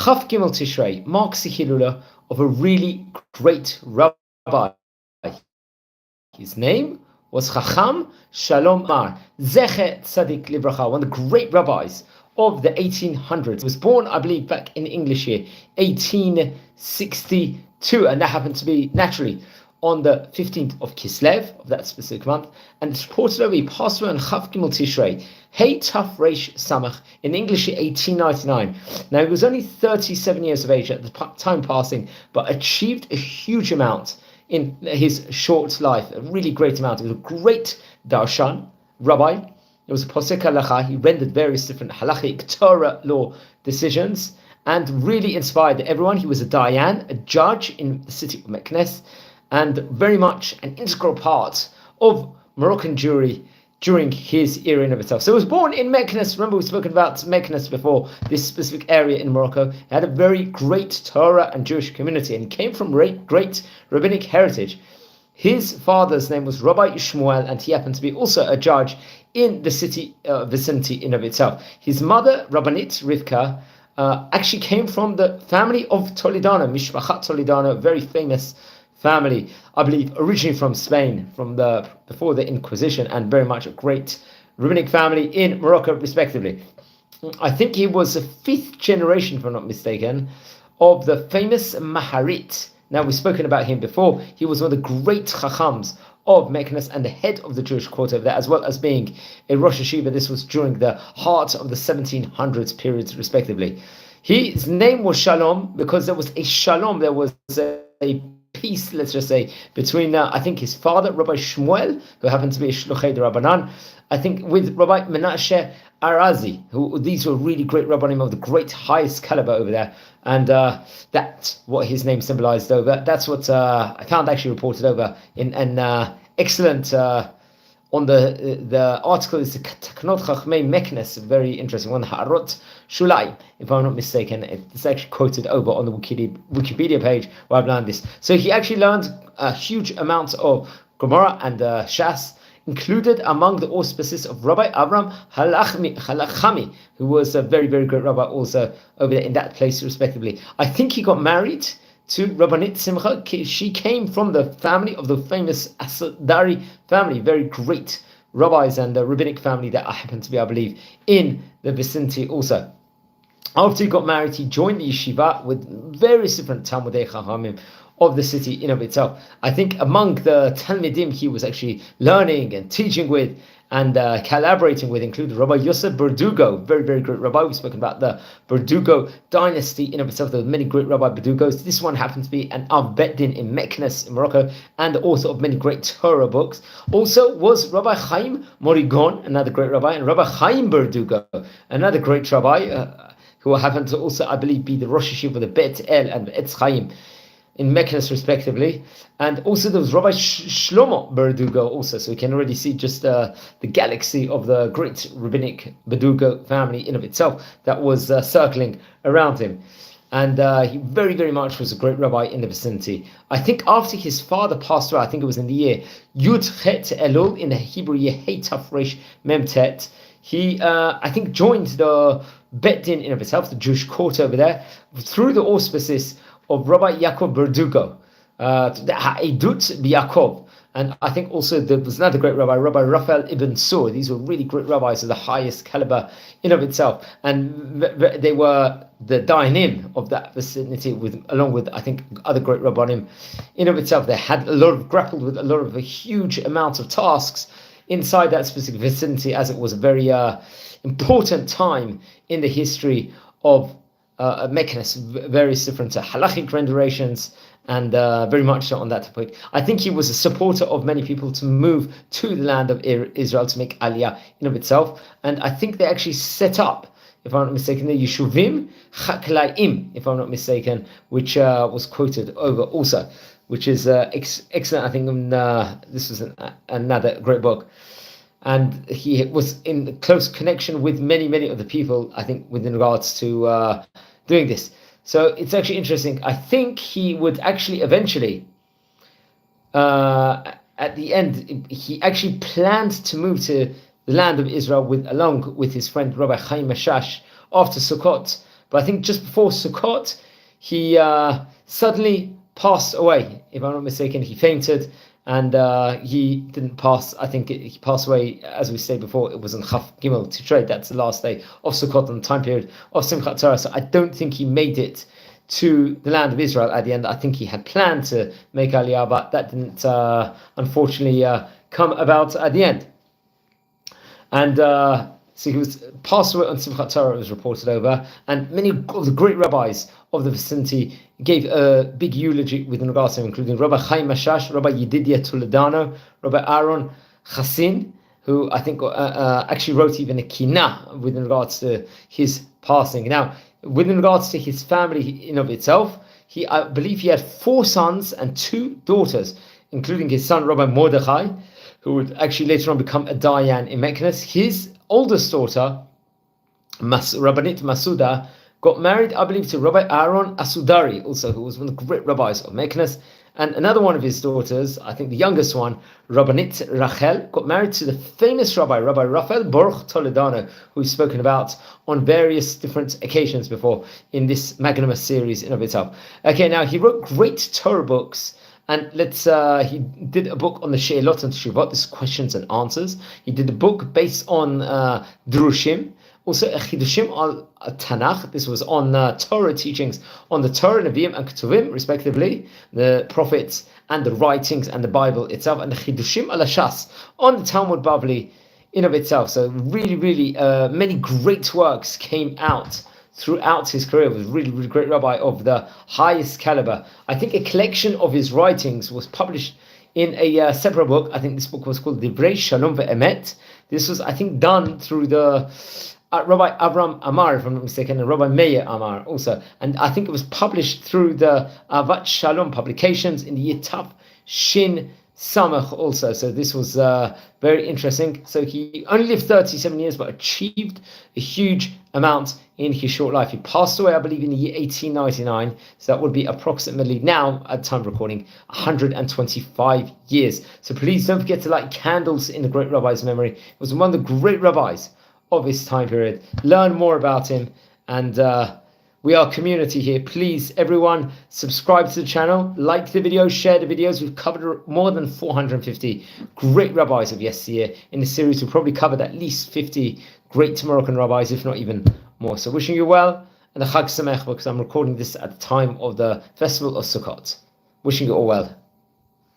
Chaf Gimel Tishrei marks the Hilula of a really great rabbi. His name was Chacham Shalom Amar Z'tl, one of the great rabbis of the 1800s. He was born, I believe, back in English year 1862, and that happened to be naturally on the 15th of Kislev of that specific month. And it's reported over he passed away on Chaf Gimel Tishrei, Hey Taf Reish Samach, in English year 1899. Now he was only 37 years of age at the time passing, but achieved a huge amount in his short life, a really great amount. He was a great Darshan, rabbi. He was a Posek Halacha. He rendered various different halachic Torah law decisions and really inspired everyone. He was a Diyan, a judge in the city of Meknes, and very much an integral part of Moroccan Jewry during his era in of itself. So he was born in Meknes. Remember, we've spoken about Meknes before, this specific area in Morocco. He had a very great Torah and Jewish community, and he came from great rabbinic heritage. His father's name was Rabbi Shmuel, and he happened to be also a judge in the city vicinity in of itself. His mother, Rabbanit Rivka, actually came from the family of Toledano, Mishpachat Toledano, a very famous family, I believe, originally from Spain, before the Inquisition, and very much a great rabbinic family in Morocco, respectively. I think he was the 5th generation, if I'm not mistaken, of the famous Maharit. Now, we've spoken about him before. He was one of the great Chachams of Meknes and the head of the Jewish court over there, as well as being a Rosh Hashiva. This was during the heart of the 1700s periods, respectively. His name was Shalom because there was a Shalom, there was a peace, let's just say, between I think his father, Rabbi Shmuel, who happened to be a Shluchei de Rabbanan, I think with Rabbi Menashe Arazi, who these were really great rabbanim of the great highest caliber over there, and that's what his name symbolized over. That's what I found actually reported over in an excellent on the article is the Taknot Chachmei Meknes, a very interesting one, Ha'arot Shulai, if I'm not mistaken. It's actually quoted over on the Wikipedia page where I've learned this. So he actually learned a huge amount of Gemara and Shas, included among the auspices of Rabbi Avram Halachami, who was a very, very great rabbi also over there in that place, respectively. I think he got married to Rabbanit Simcha. She came from the family of the famous Asadari family, very great rabbis and the rabbinic family that I happen to be, I believe, in the vicinity also. After he got married, he joined the yeshiva with various different Talmudei Chachamim of the city in of itself. I think among the Talmidim he was actually learning and teaching with and collaborating with included Rabbi Yosef Berdugo, very, very great rabbi. We've spoken about the Berdugo dynasty in of itself. There were many great Rabbi Berdugos. This one happens to be an Av Bet Din in Meknes in Morocco, and the author of many great Torah books. Also was Rabbi Chaim Morigon, another great rabbi, and Rabbi Chaim Berdugo, another great rabbi, who happened to also, I believe, be the Rosh Hashiva of the Bet El and Etz Chaim in Meknes, respectively. And also there was Rabbi Shlomo Berdugo also, so you can already see just the galaxy of the great rabbinic Berdugo family in of itself that was circling around him. And he very, very much was a great rabbi in the vicinity. I think after his father passed away, I think it was in the year Yud Chet Elul, in the Hebrew year Hey Taf Resh Mem Tet, he, I think, joined the Bet Din in of itself, the Jewish court over there, through the auspices of Rabbi Yaakov Berdugo, the Ha'edut B'Yaakov. And I think also there was another great rabbi, Rabbi Raphael Ibn Sur. These were really great rabbis of the highest caliber in of itself. And they were the Dainim of that vicinity, along with, I think, other great rabbanim in of itself. They had grappled with a lot of a huge amounts of tasks inside that specific vicinity, as it was a very important time in the history of Meknes, various different halachic renditions, and very much so on that topic. I think he was a supporter of many people to move to the land of Israel to make aliyah in of itself, and I think they actually set up, if I'm not mistaken, the Yeshuvim Chaklaim, if I'm not mistaken, which was quoted over also, which is excellent. I think this was another great book. And he was in close connection with many, many of the people, I think, within regards to doing this. So it's actually interesting. I think he would actually eventually, at the end, he actually planned to move to the land of Israel along with his friend Rabbi Chaim Mashash after Sukkot. But I think just before Sukkot, he suddenly passed away. If I'm not mistaken, he fainted, and he didn't pass. I think he passed away, as we said before, it was on Chaf Gimel Tishrei. That's the last day of Sukkot on the time period of Simchat Torah. So I don't think he made it to the land of Israel at the end. I think he had planned to make Aliyah, but that didn't unfortunately come about at the end. And so he was passed away on Simchat Torah, it was reported over, and many of the great rabbis of the vicinity gave a big eulogy with regards to him, including Rabbi Chaim Mashash, Rabbi Yedidia Toledano, Rabbi Aaron Chassin, who I think actually wrote even a kinah with regards to his passing. Now, with regards to his family in of itself, I believe he had 4 sons and 2 daughters, including his son Rabbi Mordechai, who would actually later on become a Diyan in Meknes. His oldest daughter, Rabbanit Masuda, got married, I believe, to Rabbi Aaron Asudari, also, who was one of the great rabbis of Meknes. And another one of his daughters, I think the youngest one, Rabbanit Rachel, got married to the famous Rabbi Raphael Baruch Toledano, who we've spoken about on various different occasions before in this magnanimous series in of itself. Okay, now he wrote great Torah books. And he did a book on the She'elot and Teshuvot, this questions and answers. He did a book based on Drushim, also a Chidushim al Tanakh. This was on Torah teachings on the Torah, Nevi'im, and Ketuvim, respectively, the prophets and the writings and the Bible itself, and the Chidushim al Shas on the Talmud Bavli in of itself. So really, really many great works came out throughout his career. Was really, really great rabbi of the highest caliber. I think a collection of his writings was published in a separate book. I think this book was called Rabbi Shalom Amar. This was, I think, done through the Rabbi Avram Amar, if I'm not mistaken, and Rabbi Meir Amar also. And I think it was published through the Avat Shalom publications in the year Tav Shin Samach also. So this was very interesting. So he only lived 37 years, but achieved a huge amount in his short life. He passed away, I believe, in the year 1899. So that would be approximately now, at the time of recording, 125 years. So please don't forget to light candles in the great rabbi's memory. He was one of the great rabbis of his time period. Learn more about him, and we are a community here. Please, everyone, subscribe to the channel, like the video, share the videos. We've covered more than 450 great rabbis of yesteryear. In the series, we've probably covered at least 50 great Moroccan rabbis, if not even more. So wishing you well, and a Chag Sameach, because I'm recording this at the time of the festival of Sukkot. Wishing you all well.